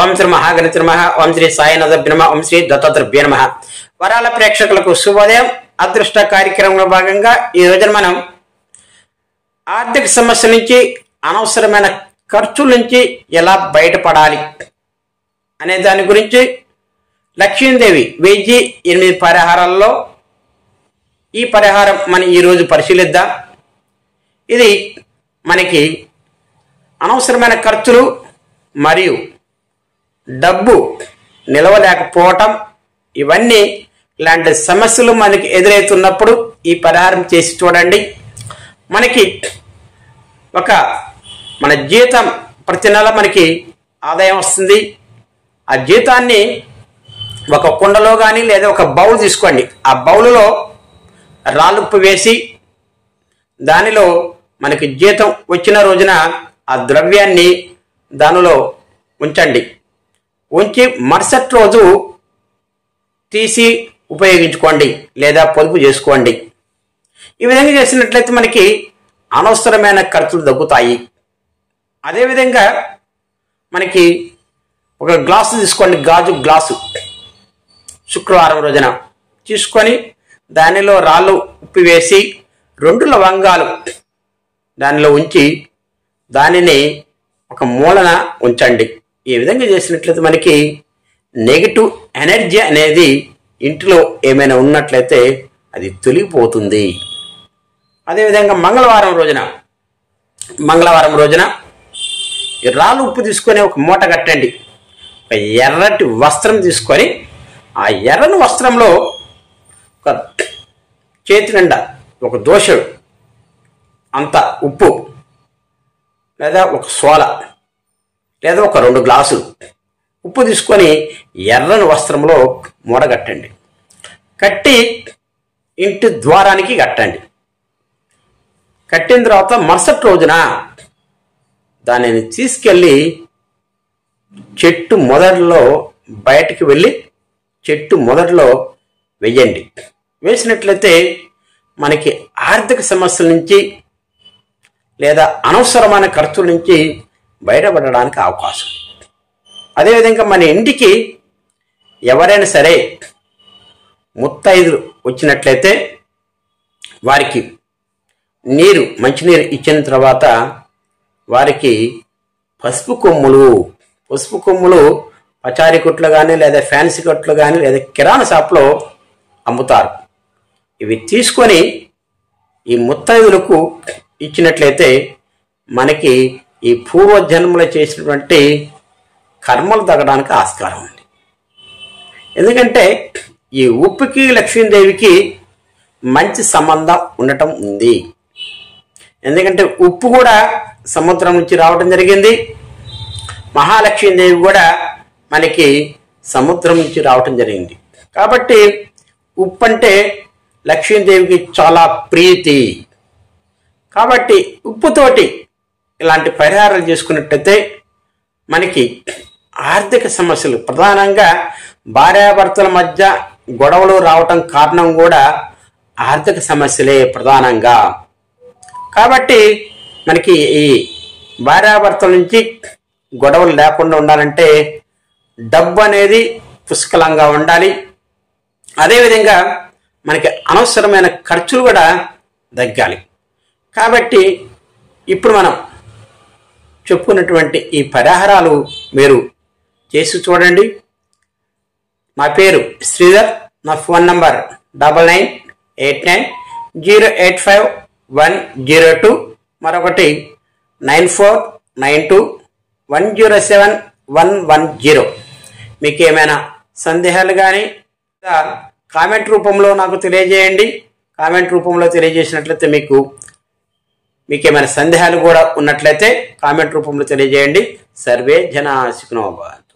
ఓం శ్రీ మహాగణపతి నమః. ఓం శ్రీ సాయినాథాభ్యో నమః. ఓం శ్రీ దత్తాత్రేయాయ నమః. వరాల ప్రేక్షకులకు శుభోదయం. అదృష్ట కార్యక్రమంలో భాగంగా ఈ రోజున మనం ఆర్థిక సమస్యల నుంచి, అనవసరమైన ఖర్చుల నుంచి ఎలా బయటపడాలి అనే దాని గురించి లక్ష్మీదేవి 1008 పరిహారాల్లో ఈ పరిహారం మనం ఈరోజు పరిశీలిద్దాం. ఇది మనకి అనవసరమైన ఖర్చులు మరియు డబ్బు నిలవలేకపోవటం, ఇవన్నీ ఇలాంటి సమస్యలు మనకి ఎదురవుతున్నప్పుడు ఈ పరిహారం చేసి చూడండి. మనకి మన జీతం ప్రతి నెల మనకి ఆదాయం వస్తుంది. ఆ జీతాన్ని ఒక కుండలో కానీ లేదా ఒక బౌల్ తీసుకోండి. ఆ బౌలులో రాళ్ళుప్పు వేసి దానిలో మనకి జీతం వచ్చిన రోజున ఆ ద్రవ్యాన్ని దానిలో ఉంచండి. ఉంచి మరుసటి రోజు తీసి ఉపయోగించుకోండి లేదా పొదుపు చేసుకోండి. ఈ విధంగా చేసినట్లయితే మనకి అనవసరమైన ఖర్చులు తగ్గుతాయి. అదేవిధంగా మనకి ఒక గ్లాసు తీసుకోండి, గాజు గ్లాసు. శుక్రవారం రోజున తీసుకొని దానిలో రాళ్ళు ఉప్పు వేసి 2 లవంగాలు దానిలో ఉంచి దానిని ఒక మూలన ఉంచండి. ఈ విధంగా చేసినట్లయితే మనకి నెగిటివ్ ఎనర్జీ అనేది ఇంటిలో ఏమైనా ఉన్నట్లయితే అది తొలగిపోతుంది. అదేవిధంగా మంగళవారం రోజున ఈ రాళ్ళు ఉప్పు తీసుకొని ఒక మూట కట్టండి. ఒక ఎర్రటి వస్త్రం తీసుకొని ఆ ఎర్రని వస్త్రంలో ఒక చేతి నిండా ఒక దోశడు అంత ఉప్పు లేదా ఒక సోల లేదా ఒక 2 గ్లాసులు ఉప్పు తీసుకొని ఎర్రని వస్త్రంలో మూట కట్టండి. కట్టి ఇంటి ద్వారానికి కట్టండి. కట్టిన తర్వాత మరుసటి రోజున దానిని తీసుకెళ్ళి చెట్టు మొదట్లో బయటికి వెళ్ళి చెట్టు మొదట్లో వెయ్యండి. వేసినట్లయితే మనకి ఆర్థిక సమస్యల నుంచి లేదా అనవసరమైన ఖర్చుల నుంచి బయటపడడానికి అవకాశం. అదేవిధంగా మన ఇంటికి ఎవరైనా సరే ముత్తైదులు వచ్చినట్లయితే వారికి మంచినీరు ఇచ్చిన తర్వాత వారికి పసుపు కొమ్ములు పచారీ కొట్లు కానీ లేదా ఫ్యాన్సీ కొట్లు కానీ లేదా కిరాణా షాప్లో అమ్ముతారు. ఇవి తీసుకొని ఈ ముత్తైదులకు ఇచ్చినట్లయితే మనకి ఈ పూర్వజన్మలో చేసినటువంటి కర్మలు తగ్గడానికి ఆస్కారం ఉంది. ఎందుకంటే ఈ ఉప్పుకి లక్ష్మీదేవికి మంచి సంబంధం ఉండటం ఉంది. ఎందుకంటే ఉప్పు కూడా సముద్రం నుంచి రావడం జరిగింది. మహాలక్ష్మీదేవి కూడా మనకి సముద్రం నుంచి రావటం జరిగింది. కాబట్టి ఉప్పు అంటే లక్ష్మీదేవికి చాలా ప్రీతి. కాబట్టి ఉప్పుతోటి ఇలాంటి పరిహారాలు చేసుకున్నట్టయితే మనకి ఆర్థిక సమస్యలు, ప్రధానంగా భార్యాభర్తల మధ్య గొడవలు రావటం కారణం కూడా ఆర్థిక సమస్యలే ప్రధానంగా. కాబట్టి మనకి ఈ భార్యాభర్తల నుంచి గొడవలు లేకుండా ఉండాలంటే డబ్బు అనేది పుష్కలంగా ఉండాలి. అదేవిధంగా మనకి అనవసరమైన ఖర్చులు కూడా తగ్గాలి. కాబట్టి ఇప్పుడు మనం చెప్పుకున్నటువంటి ఈ పరిహారాలు మీరు చేసి చూడండి. నా పేరు శ్రీధర్. నా ఫోన్ నంబర్ 9989085102, మరొకటి 9492107110. మీకు ఏమైనా సందేహాలు కానీ కామెంట్ రూపంలో నాకు తెలియజేయండి. కామెంట్ రూపంలో తెలియజేసినట్లయితే మీకు ఏమైనా సందేహాలు కూడా ఉన్నట్లయితే కామెంట్ రూపంలో తెలియజేయండి. సర్వే జనా సుఖినో భవంతు.